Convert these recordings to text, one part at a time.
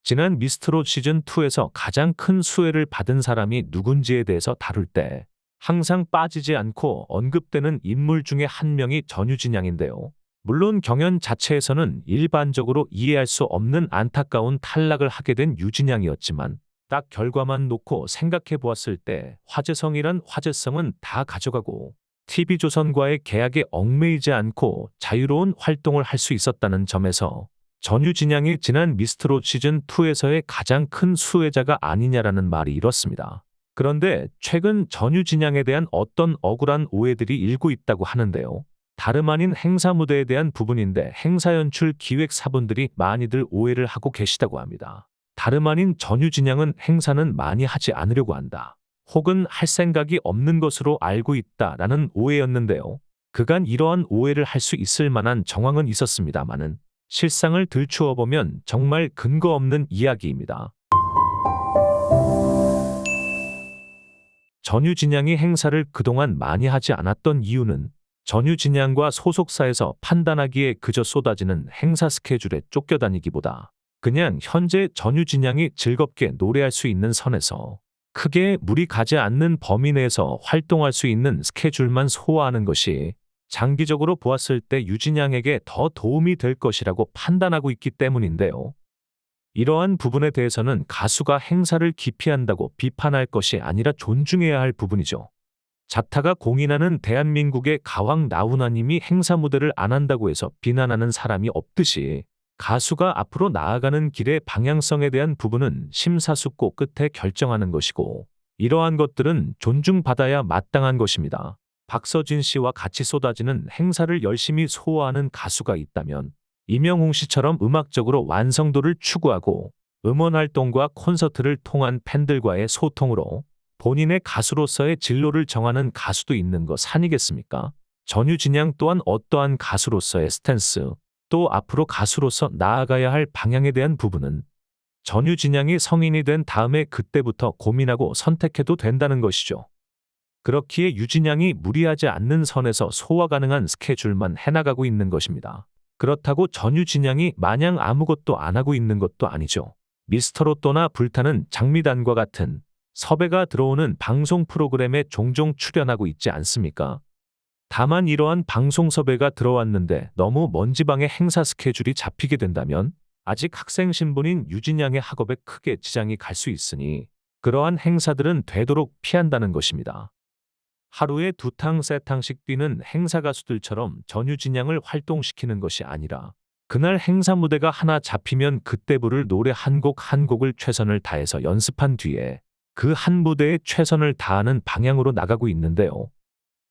지난 미스트롯 시즌2에서 가장 큰 수혜를 받은 사람이 누군지에 대해서 다룰 때 항상 빠지지 않고 언급되는 인물 중에 한 명이 전유진 양인데요. 물론 경연 자체에서는 일반적으로 이해할 수 없는 안타까운 탈락을 하게 된 유진 양이었지만 딱 결과만 놓고 생각해 보았을 때 화제성이란 화제성은 다 가져가고 TV조선과의 계약에 얽매이지 않고 자유로운 활동을 할 수 있었다는 점에서 전유진 양이 지난 미스트롯 시즌2에서의 가장 큰 수혜자가 아니냐라는 말이 이렇습니다. 그런데 최근 전유진 양에 대한 어떤 억울한 오해들이 일고 있다고 하는데요. 다름 아닌 행사 무대에 대한 부분인데 행사 연출 기획사분들이 많이들 오해를 하고 계시다고 합니다. 다름 아닌 전유진 양은 행사는 많이 하지 않으려고 한다. 혹은 할 생각이 없는 것으로 알고 있다라는 오해였는데요. 그간 이러한 오해를 할 수 있을 만한 정황은 있었습니다마는 실상을 들추어 보면 정말 근거 없는 이야기입니다. 전유진 양이 행사를 그동안 많이 하지 않았던 이유는 전유진 양과 소속사에서 판단하기에 그저 쏟아지는 행사 스케줄에 쫓겨다니기보다 그냥 현재 전유진 양이 즐겁게 노래할 수 있는 선에서 크게 무리 가지 않는 범위 내에서 활동할 수 있는 스케줄만 소화하는 것이 장기적으로 보았을 때 유진 양에게 더 도움이 될 것이라고 판단하고 있기 때문인데요. 이러한 부분에 대해서는 가수가 행사를 기피한다고 비판할 것이 아니라 존중해야 할 부분이죠. 자타가 공인하는 대한민국의 가왕 나훈아님이 행사 무대를 안 한다고 해서 비난하는 사람이 없듯이 가수가 앞으로 나아가는 길의 방향성에 대한 부분은 심사숙고 끝에 결정하는 것이고 이러한 것들은 존중받아야 마땅한 것입니다. 박서진 씨와 같이 쏟아지는 행사를 열심히 소화하는 가수가 있다면 임영웅 씨처럼 음악적으로 완성도를 추구하고 음원 활동과 콘서트를 통한 팬들과의 소통으로 본인의 가수로서의 진로를 정하는 가수도 있는 것 아니겠습니까? 전유진 양 또한 어떠한 가수로서의 스탠스, 또 앞으로 가수로서 나아가야 할 방향에 대한 부분은 전유진 양이 성인이 된 다음에 그때부터 고민하고 선택해도 된다는 것이죠. 그렇기에 유진 양이 무리하지 않는 선에서 소화 가능한 스케줄만 해나가고 있는 것입니다. 그렇다고 전유진 양이 마냥 아무것도 안 하고 있는 것도 아니죠. 미스터롯또나 불타는 장미단과 같은 섭외가 들어오는 방송 프로그램에 종종 출연하고 있지 않습니까? 다만 이러한 방송 섭외가 들어왔는데 너무 먼 지방의 행사 스케줄이 잡히게 된다면 아직 학생 신분인 유진 양의 학업에 크게 지장이 갈 수 있으니 그러한 행사들은 되도록 피한다는 것입니다. 하루에 2탕 3탕씩 뛰는 행사 가수들처럼 전유진 양을 활동시키는 것이 아니라 그날 행사 무대가 하나 잡히면 그때 부를 노래 한 곡 한 곡을 최선을 다해서 연습한 뒤에 그 한 무대에 최선을 다하는 방향으로 나가고 있는데요.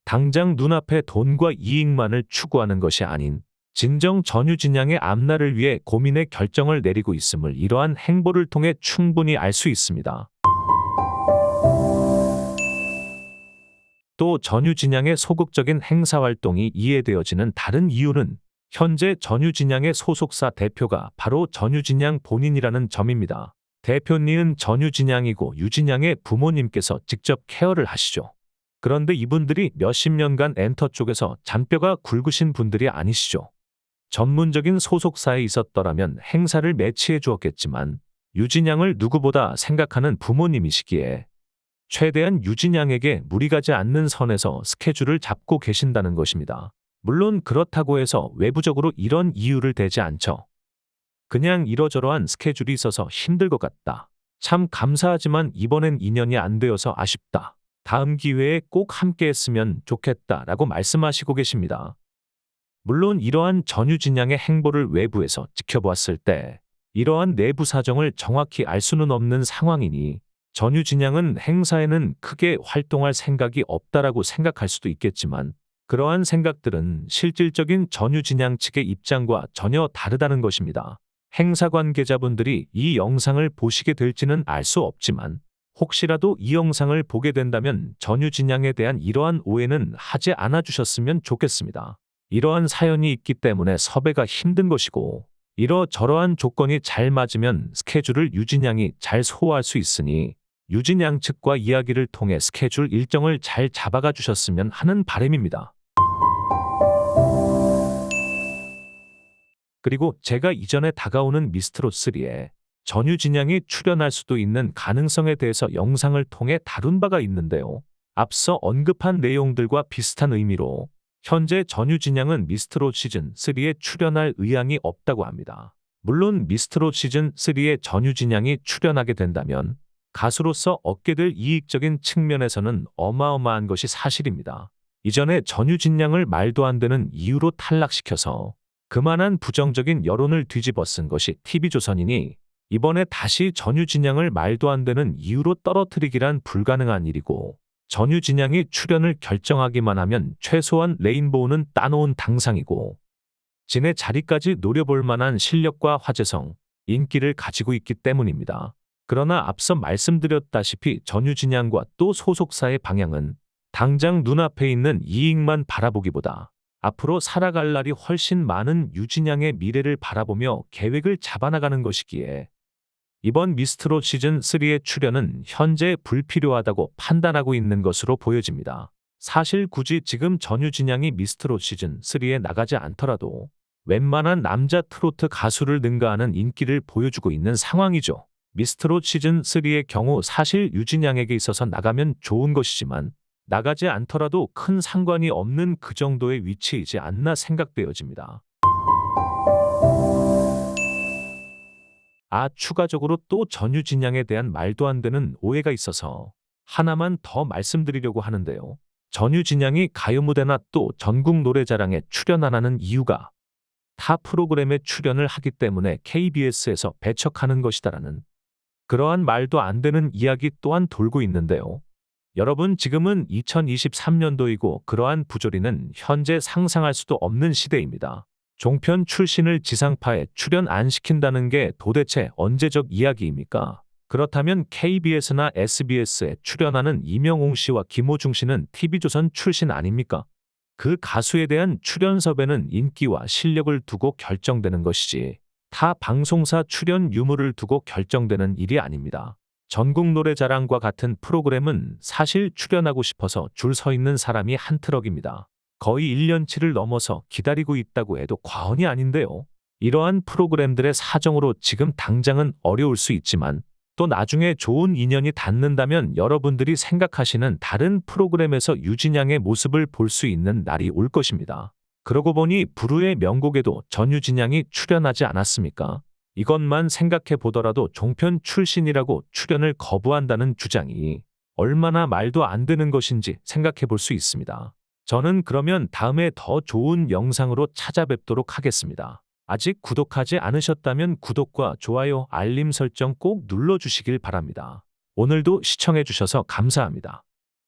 당장 눈앞의 돈과 이익만을 추구하는 것이 아닌 진정 전유진 양의 앞날을 위해 고민의 결정을 내리고 있음을 이러한 행보를 통해 충분히 알 수 있습니다. 또 전유진 양의 소극적인 행사 활동이 이해되어지는 다른 이유는 현재 전유진 양의 소속사 대표가 바로 전유진 양 본인이라는 점입니다. 대표님은 전유진 양이고 유진 양의 부모님께서 직접 케어를 하시죠. 그런데 이분들이 몇십 년간 엔터 쪽에서 잔뼈가 굵으신 분들이 아니시죠. 전문적인 소속사에 있었더라면 행사를 매치해 주었겠지만 유진 양을 누구보다 생각하는 부모님이시기에 최대한 유진 양에게 무리 가지 않는 선에서 스케줄을 잡고 계신다는 것입니다. 물론 그렇다고 해서 외부적으로 이런 이유를 대지 않죠. 그냥 이러저러한 스케줄이 있어서 힘들 것 같다. 참 감사하지만 이번엔 인연이 안 되어서 아쉽다. 다음 기회에 꼭 함께 했으면 좋겠다라고 말씀하시고 계십니다. 물론 이러한 전유진 양의 행보를 외부에서 지켜보았을 때 이러한 내부 사정을 정확히 알 수는 없는 상황이니 전유진 양은 행사에는 크게 활동할 생각이 없다라고 생각할 수도 있겠지만 그러한 생각들은 실질적인 전유진 양 측의 입장과 전혀 다르다는 것입니다. 행사 관계자분들이 이 영상을 보시게 될지는 알 수 없지만 혹시라도 이 영상을 보게 된다면 전유진 양에 대한 이러한 오해는 하지 않아 주셨으면 좋겠습니다. 이러한 사연이 있기 때문에 섭외가 힘든 것이고 이러저러한 조건이 잘 맞으면 스케줄을 유진 양이 잘 소화할 수 있으니 유진 양 측과 이야기를 통해 스케줄 일정을 잘 잡아가 주셨으면 하는 바람입니다. 그리고 제가 이전에 다가오는 미스트롯3에 전유진양이 출연할 수도 있는 가능성에 대해서 영상을 통해 다룬 바가 있는데요. 앞서 언급한 내용들과 비슷한 의미로 현재 전유진양은 미스트롯 시즌3에 출연할 의향이 없다고 합니다. 물론 미스트롯 시즌3에 전유진양이 출연하게 된다면 가수로서 얻게 될 이익적인 측면에서는 어마어마한 것이 사실입니다. 이전에 전유진양을 말도 안 되는 이유로 탈락시켜서 그만한 부정적인 여론을 뒤집어 쓴 것이 TV조선이니 이번에 다시 전유진양을 말도 안 되는 이유로 떨어뜨리기란 불가능한 일이고, 전유진양이 출연을 결정하기만 하면 최소한 레인보우는 따놓은 당상이고 진의 자리까지 노려볼 만한 실력과 화제성, 인기를 가지고 있기 때문입니다. 그러나 앞서 말씀드렸다시피 전유진양과 또 소속사의 방향은 당장 눈앞에 있는 이익만 바라보기보다 앞으로 살아갈 날이 훨씬 많은 유진양의 미래를 바라보며 계획을 잡아나가는 것이기에 이번 미스트롯 시즌3의 출연은 현재 불필요하다고 판단하고 있는 것으로 보여집니다. 사실 굳이 지금 전유진양이 미스트롯 시즌3에 나가지 않더라도 웬만한 남자 트로트 가수를 능가하는 인기를 보여주고 있는 상황이죠. 미스트롯 시즌3의 경우 사실 유진양에게 있어서 나가면 좋은 것이지만 나가지 않더라도 큰 상관이 없는 그 정도의 위치이지 않나 생각되어집니다. 추가적으로 또 전유진양에 대한 말도 안 되는 오해가 있어서 하나만 더 말씀드리려고 하는데요. 전유진양이 가요 무대나 또 전국 노래자랑에 출연 안 하는 이유가 타 프로그램에 출연을 하기 때문에 KBS에서 배척하는 것이다라는 그러한 말도 안 되는 이야기 또한 돌고 있는데요. 여러분, 지금은 2023년도이고 그러한 부조리는 현재 상상할 수도 없는 시대입니다. 종편 출신을 지상파에 출연 안 시킨다는 게 도대체 언제적 이야기입니까? 그렇다면 KBS나 SBS에 출연하는 이명웅 씨와 김호중 씨는 TV조선 출신 아닙니까? 그 가수에 대한 출연 섭외는 인기와 실력을 두고 결정되는 것이지 타 방송사 출연 유무를 두고 결정되는 일이 아닙니다. 전국 노래자랑과 같은 프로그램은 사실 출연하고 싶어서 줄 서 있는 사람이 한 트럭입니다. 거의 1년치를 넘어서 기다리고 있다고 해도 과언이 아닌데요. 이러한 프로그램들의 사정으로 지금 당장은 어려울 수 있지만 또 나중에 좋은 인연이 닿는다면 여러분들이 생각하시는 다른 프로그램에서 유진양의 모습을 볼 수 있는 날이 올 것입니다. 그러고 보니 불후의 명곡에도 전유진양이 출연하지 않았습니까? 이것만 생각해 보더라도 종편 출신이라고 출연을 거부한다는 주장이 얼마나 말도 안 되는 것인지 생각해 볼 수 있습니다. 저는 그러면 다음에 더 좋은 영상으로 찾아뵙도록 하겠습니다. 아직 구독하지 않으셨다면 구독과 좋아요, 알림 설정 꼭 눌러주시길 바랍니다. 오늘도 시청해 주셔서 감사합니다.